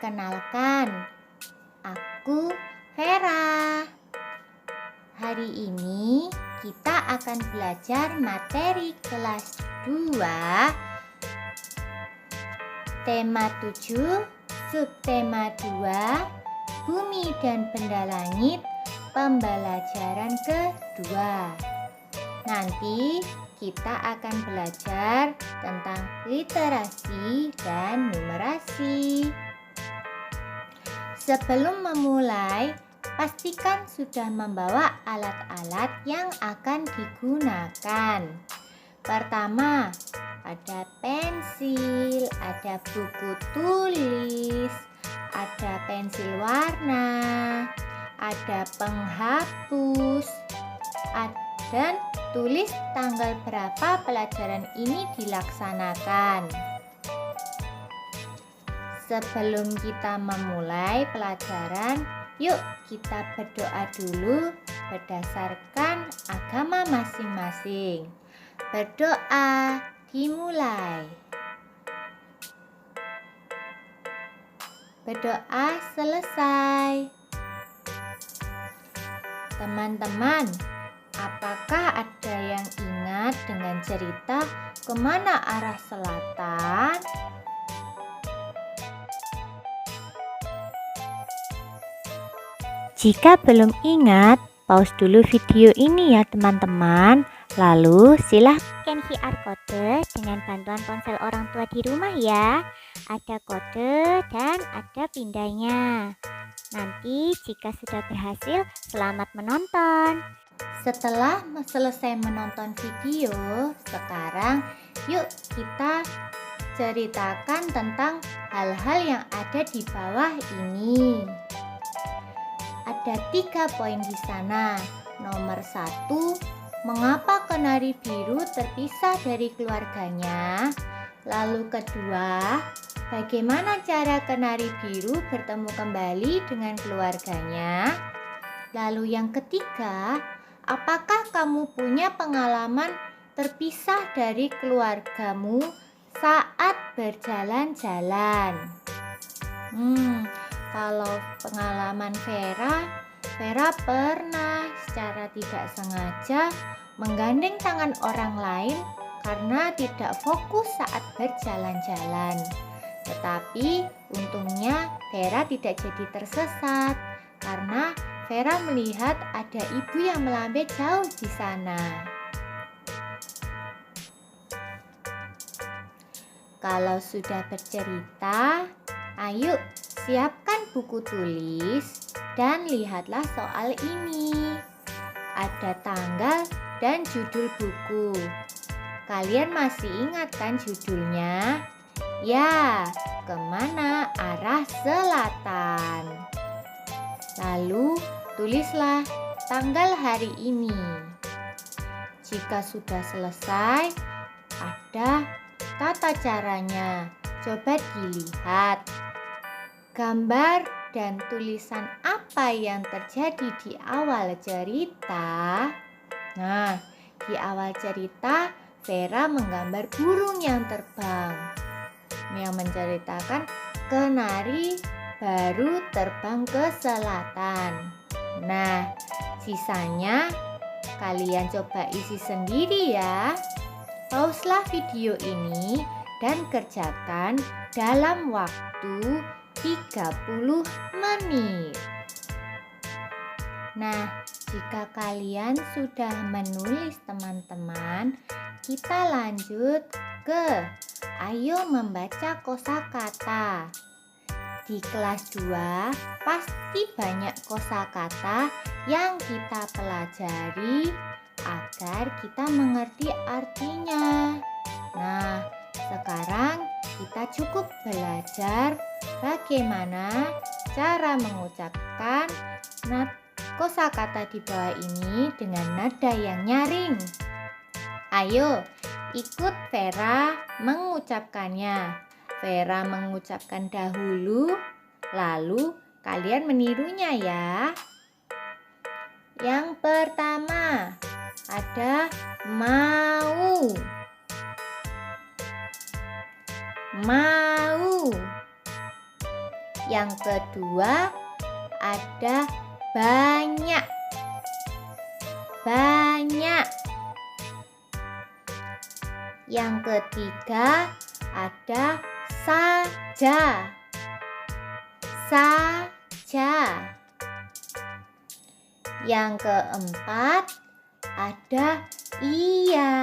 Perkenalkan, aku Vera. Hari ini kita akan belajar materi kelas 2, tema 7, subtema 2, bumi dan benda langit, pembelajaran kedua. Nanti kita akan belajar tentang literasi dan numerasi. Sebelum memulai, pastikan sudah membawa alat-alat yang akan digunakan. Pertama, ada pensil, ada buku tulis, ada pensil warna, ada penghapus, dan tulis tanggal berapa pelajaran ini dilaksanakan. Sebelum kita memulai pelajaran, yuk kita berdoa dulu berdasarkan agama masing-masing. Berdoa dimulai. Berdoa selesai. Teman-teman, apakah ada yang ingat dengan cerita kemana arah selatan? Jika belum ingat, pause dulu video ini ya teman-teman. Lalu silahkan scan QR kode dengan bantuan ponsel orang tua di rumah ya. Ada kode dan ada pindainya. Nanti jika sudah berhasil, selamat menonton. Setelah selesai menonton video, sekarang yuk kita ceritakan tentang hal-hal yang ada di bawah ini. Ada 3 poin di sana. Nomor 1, mengapa kenari biru terpisah dari keluarganya? Lalu kedua, bagaimana cara kenari biru bertemu kembali dengan keluarganya? Lalu yang ketiga, apakah kamu punya pengalaman terpisah dari keluargamu saat berjalan-jalan? Kalau pengalaman Vera pernah secara tidak sengaja menggandeng tangan orang lain karena tidak fokus saat berjalan-jalan. Tetapi untungnya Vera tidak jadi tersesat karena Vera melihat ada ibu yang melambai jauh di sana. Kalau sudah bercerita, ayo siapkan buku tulis dan lihatlah soal ini. Ada tanggal dan judul buku. Kalian masih ingat kan judulnya? Ya, kemana arah selatan? Lalu tulislah tanggal hari ini. Jika sudah selesai, ada tata caranya. Coba dilihat. Gambar dan tulisan apa yang terjadi di awal cerita? Nah, di awal cerita Vera menggambar burung yang terbang, yang menceritakan kenari baru terbang ke selatan. Nah, sisanya kalian coba isi sendiri ya. Pauselah video ini dan kerjakan dalam waktu 30 menit. Nah, jika kalian sudah menulis teman-teman, kita lanjut ke ayo membaca kosakata. Di kelas 2 pasti banyak kosakata yang kita pelajari agar kita mengerti artinya. Nah, sekarang kita cukup belajar bagaimana cara mengucapkan kosakata di bawah ini dengan nada yang nyaring. Ayo, ikut Vera mengucapkannya. Vera mengucapkan dahulu, lalu kalian menirunya ya. Yang pertama, ada mau. Mau. Yang kedua ada banyak. Banyak. Yang ketiga ada saja. Saja. Yang keempat ada iya.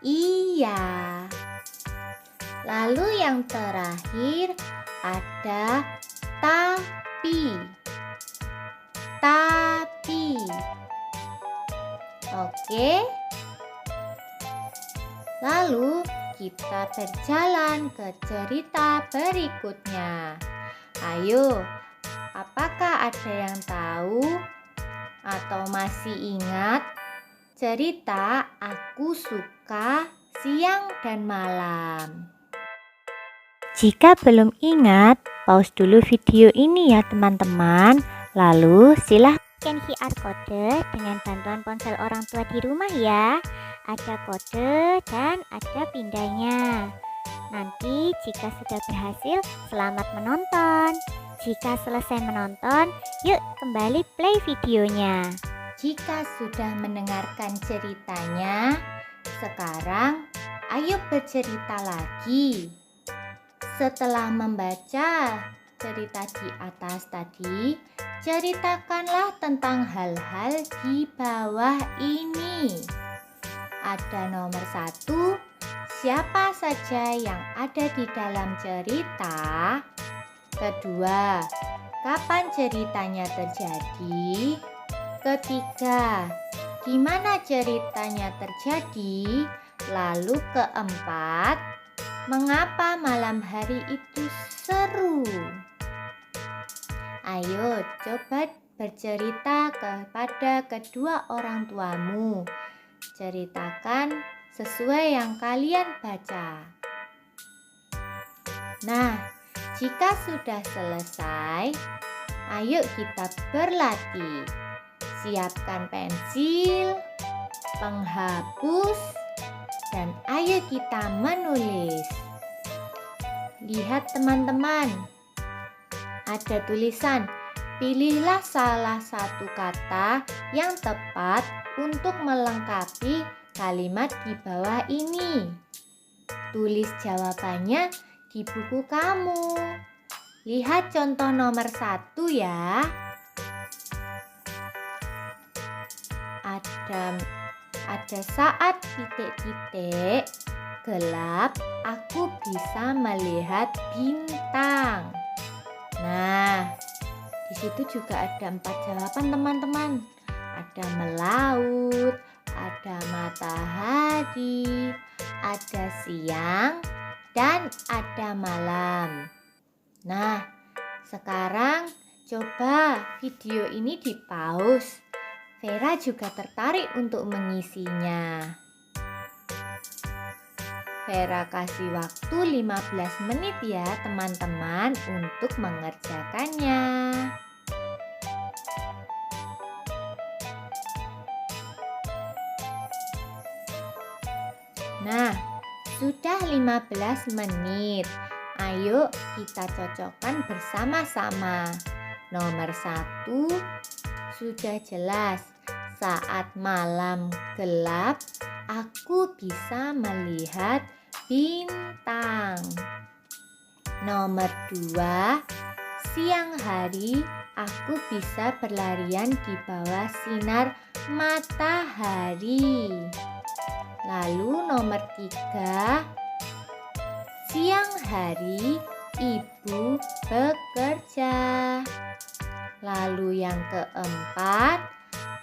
Iya. Lalu yang terakhir ada tapi. Tapi. Oke. Lalu kita berjalan ke cerita berikutnya. Ayo, apakah ada yang tahu atau masih ingat cerita Aku Suka Siang dan Malam? Jika belum ingat, pause dulu video ini ya teman-teman. Lalu silahkan scan QR kode dengan bantuan ponsel orang tua di rumah ya. Ada kode dan ada pindainya. Nanti jika sudah berhasil, selamat menonton. Jika selesai menonton, yuk kembali play videonya. Jika sudah mendengarkan ceritanya, sekarang ayo bercerita lagi. Setelah membaca cerita di atas tadi, ceritakanlah tentang hal-hal di bawah ini. Ada nomor 1, siapa saja yang ada di dalam cerita. Kedua, kapan ceritanya terjadi? Ketiga, gimana ceritanya terjadi? Lalu keempat, mengapa malam hari itu seru? Ayo coba bercerita kepada kedua orang tuamu. Ceritakan sesuai yang kalian baca. Nah, jika sudah selesai, ayo kita berlatih. Siapkan pensil, penghapus, dan ayo kita menulis. Lihat teman-teman, ada tulisan, pilihlah salah satu kata yang tepat untuk melengkapi kalimat di bawah ini. Tulis jawabannya di buku kamu. Lihat contoh nomor 1 ya. Ada saat titik-titik gelap, aku bisa melihat bintang. Nah, di situ juga ada 4 jawaban teman-teman. Ada melaut, ada matahari, ada siang, dan ada malam. Nah, sekarang coba video ini di pause. Vera juga tertarik untuk mengisinya. Vera kasih waktu 15 menit ya teman-teman untuk mengerjakannya. Nah, sudah 15 menit. Ayo kita cocokkan bersama-sama. Nomor 1 sudah jelas. Saat malam gelap, aku bisa melihat bintang. Nomor 2, siang hari aku bisa berlarian di bawah sinar matahari. Lalu nomor 3, siang hari ibu bekerja. Lalu yang keempat,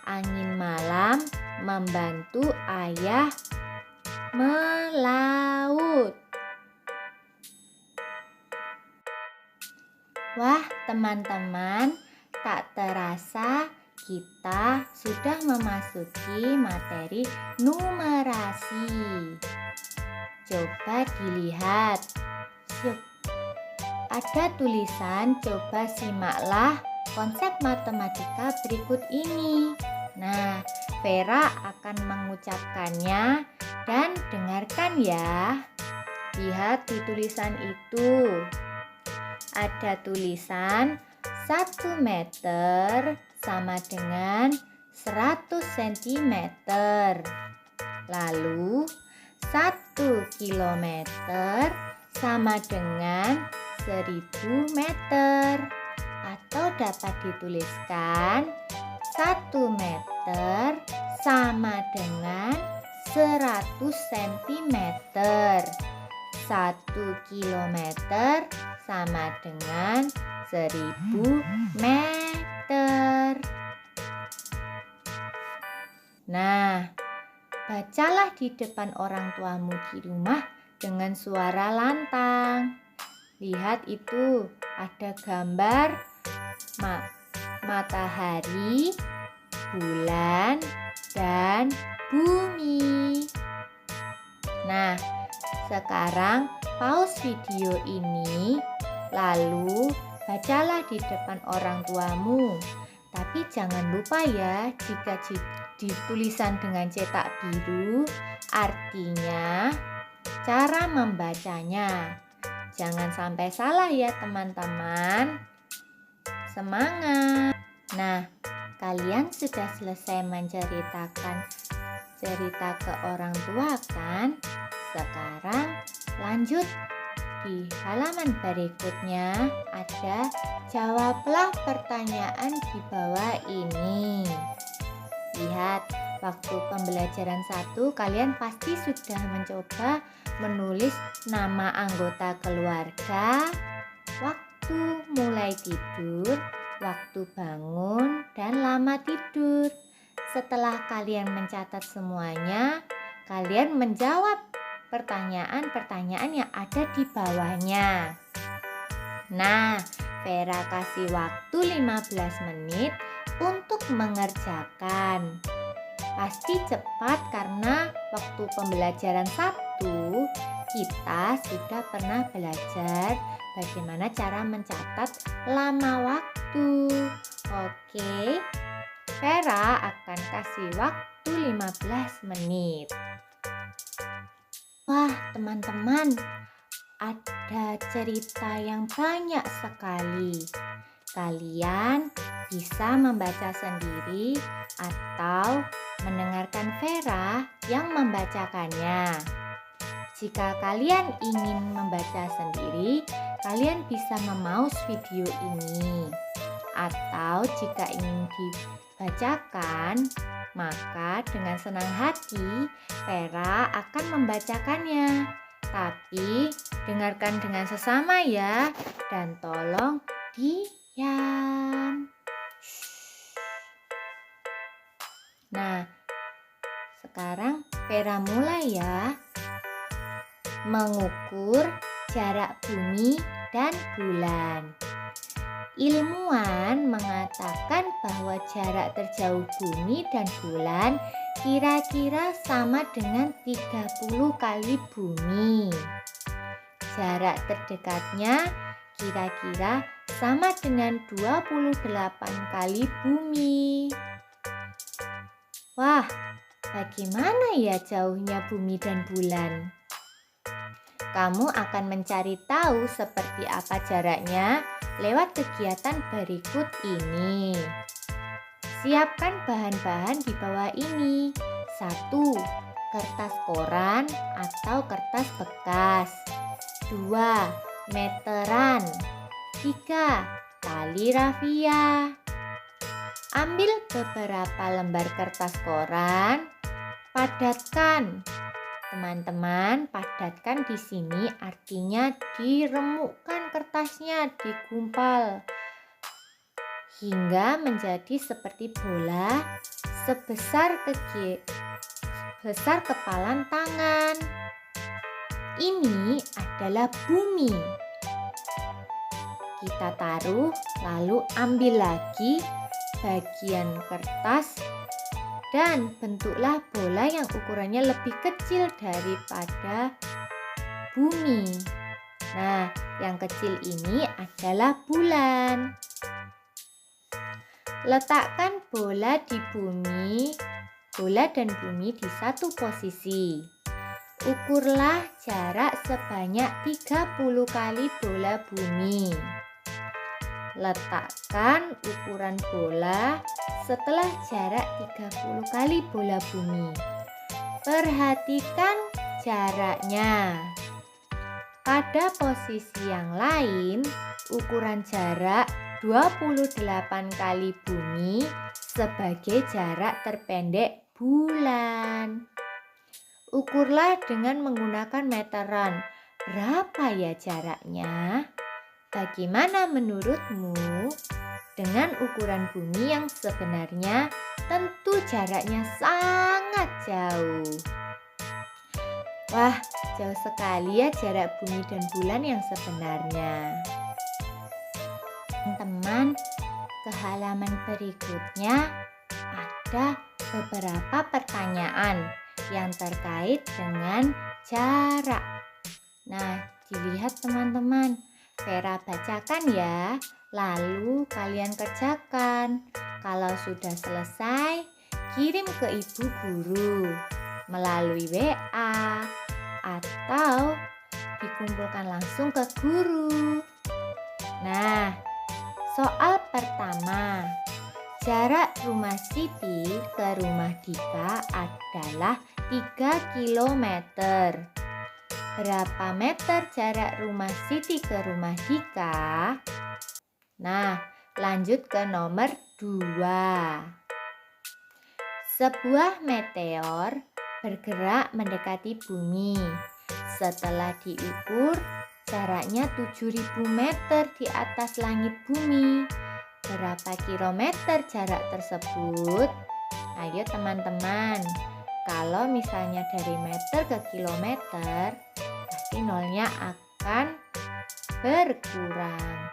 angin malam membantu ayah melaut. Wah teman-teman, tak terasa kita sudah memasuki materi numerasi. Coba dilihat. Ada tulisan, coba simaklah konsep matematika berikut ini. Nah, Vera akan mengucapkannya dan dengarkan ya. Lihat di tulisan itu. ada tulisan 1 meter sama dengan 100 cm. Lalu 1 kilometer sama dengan 1000 meter. Atau dapat dituliskan 1 meter sama dengan 100 cm. 1 kilometer sama dengan 1000 meter. Nah, bacalah di depan orang tuamu di rumah dengan suara lantang. Lihat itu, ada gambar matahari, bulan, dan bumi. Nah, sekarang pause video ini, lalu bacalah di depan orang tuamu. Tapi jangan lupa ya, jika ditulisan dengan cetak biru, artinya cara membacanya. Jangan sampai salah ya teman-teman. Semangat! Nah, kalian sudah selesai menceritakan cerita ke orang tua kan? Sekarang lanjut di halaman berikutnya, ada jawablah pertanyaan di bawah ini. Lihat, waktu pembelajaran 1 kalian pasti sudah mencoba menulis nama anggota keluarga, waktu mulai tidur, waktu bangun, dan lama tidur. Setelah kalian mencatat semuanya, kalian menjawab pertanyaan-pertanyaan yang ada di bawahnya. Nah, Vera kasih waktu 15 menit untuk mengerjakan. Pasti cepat karena waktu pembelajaran 1 kita sudah pernah belajar bagaimana cara mencatat lama waktu. Oke, Vera akan kasih waktu 15 menit. Wah, teman-teman, ada cerita yang banyak sekali. Kalian bisa membaca sendiri atau mendengarkan Vera yang membacakannya. Jika kalian ingin membaca sendiri, kalian bisa memouse video ini. Atau jika ingin dibacakan, maka dengan senang hati Vera akan membacakannya. Tapi dengarkan dengan sesama ya, dan tolong diam. Nah, sekarang Vera mulai ya. Mengukur jarak bumi dan bulan. Ilmuwan mengatakan bahwa jarak terjauh bumi dan bulan kira-kira sama dengan 30 kali bumi. Jarak terdekatnya kira-kira sama dengan 28 kali bumi. Wah, bagaimana ya jauhnya bumi dan bulan? Kamu akan mencari tahu seperti apa jaraknya lewat kegiatan berikut ini. Siapkan bahan-bahan di bawah ini. 1. Kertas koran atau kertas bekas. 2. Meteran. 3. Tali rafia. Ambil beberapa lembar kertas koran, padatkan. Teman-teman, padatkan di sini artinya diremukkan kertasnya, digumpal hingga menjadi seperti bola sebesar kepalan tangan. Ini adalah bumi. Kita taruh, lalu ambil lagi bagian kertas dan bentuklah bola yang ukurannya lebih kecil daripada bumi. Nah, yang kecil ini adalah bulan. Letakkan bola dan bumi di satu posisi. Ukurlah jarak sebanyak 30 kali bola bumi. Letakkan ukuran bola setelah jarak 30 kali bola bumi. Perhatikan jaraknya. Pada posisi yang lain, ukuran jarak 28 kali bumi sebagai jarak terpendek bulan. Ukurlah dengan menggunakan meteran. Berapa ya jaraknya? Bagaimana menurutmu? Dengan ukuran bumi yang sebenarnya, tentu jaraknya sangat jauh. Wah, jauh sekali ya jarak bumi dan bulan yang sebenarnya. Teman-teman, ke halaman berikutnya ada beberapa pertanyaan yang terkait dengan jarak. Nah, dilihat teman-teman. Vera bacakan ya, lalu kalian kerjakan. Kalau sudah selesai, kirim ke ibu guru melalui WA atau dikumpulkan langsung ke guru. Nah, soal pertama, jarak rumah Siti ke rumah Dika adalah 3 kilometer. Berapa meter jarak rumah Siti ke rumah Dika? Nah, lanjut ke nomor 2. Sebuah meteor bergerak mendekati bumi. Setelah diukur, jaraknya 7.000 meter di atas langit bumi. Berapa kilometer jarak tersebut? Ayo teman-teman, kalau misalnya dari meter ke kilometer, pasti nolnya akan berkurang.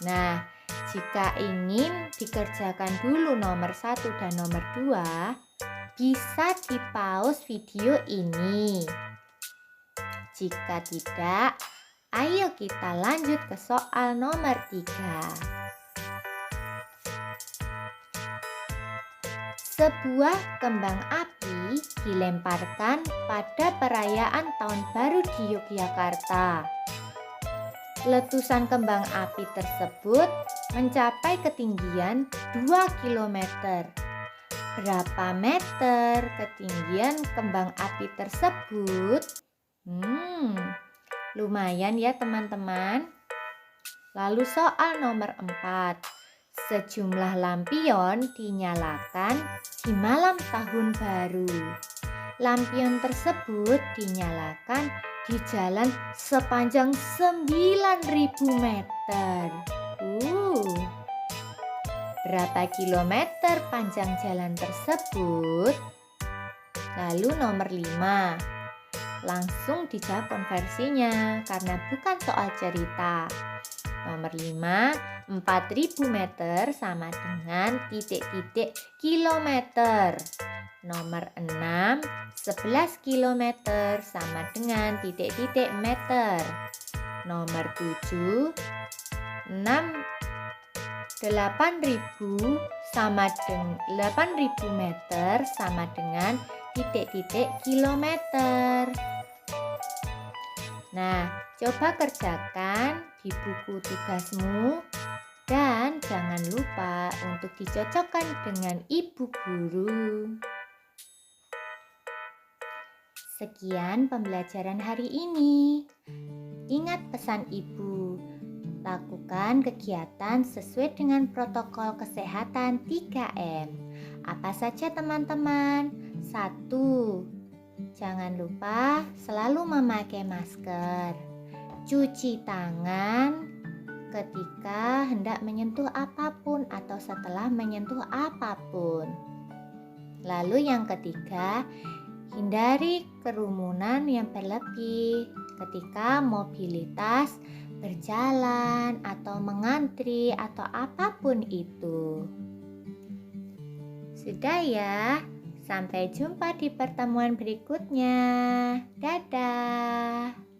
Nah, jika ingin dikerjakan dulu nomor 1 dan nomor 2, bisa di-pause video ini. Jika tidak, ayo kita lanjut ke soal nomor 3. Sebuah kembang api dilemparkan pada perayaan Tahun Baru di Yogyakarta. Letusan kembang api tersebut mencapai ketinggian 2 km. Berapa meter ketinggian kembang api tersebut? Lumayan ya teman-teman. Lalu soal nomor 4. Sejumlah lampion dinyalakan di malam tahun baru. Lampion tersebut dinyalakan di jalan sepanjang 9.000 meter. Berapa kilometer panjang jalan tersebut? Lalu nomor 5. Langsung dijawab konversinya karena bukan soal cerita. Nomor 5, 4.000 meter sama dengan titik-titik kilometer. Nomor 6, 11 kilometer sama dengan titik-titik meter. Nomor 7, 8.000 sama dengan 8.000 meter sama dengan titik-titik kilometer. Nah, coba kerjakan di buku tugasmu dan jangan lupa untuk dicocokkan dengan ibu guru. Sekian pembelajaran hari ini. Ingat pesan ibu, lakukan kegiatan sesuai dengan protokol kesehatan 3M. Apa saja teman-teman? 1. Jangan lupa selalu memakai masker. Cuci tangan ketika hendak menyentuh apapun atau setelah menyentuh apapun. Lalu yang ketiga, hindari kerumunan yang berlebih ketika mobilitas, berjalan atau mengantri atau apapun itu. Sudah ya? Sampai jumpa di pertemuan berikutnya. Dadah.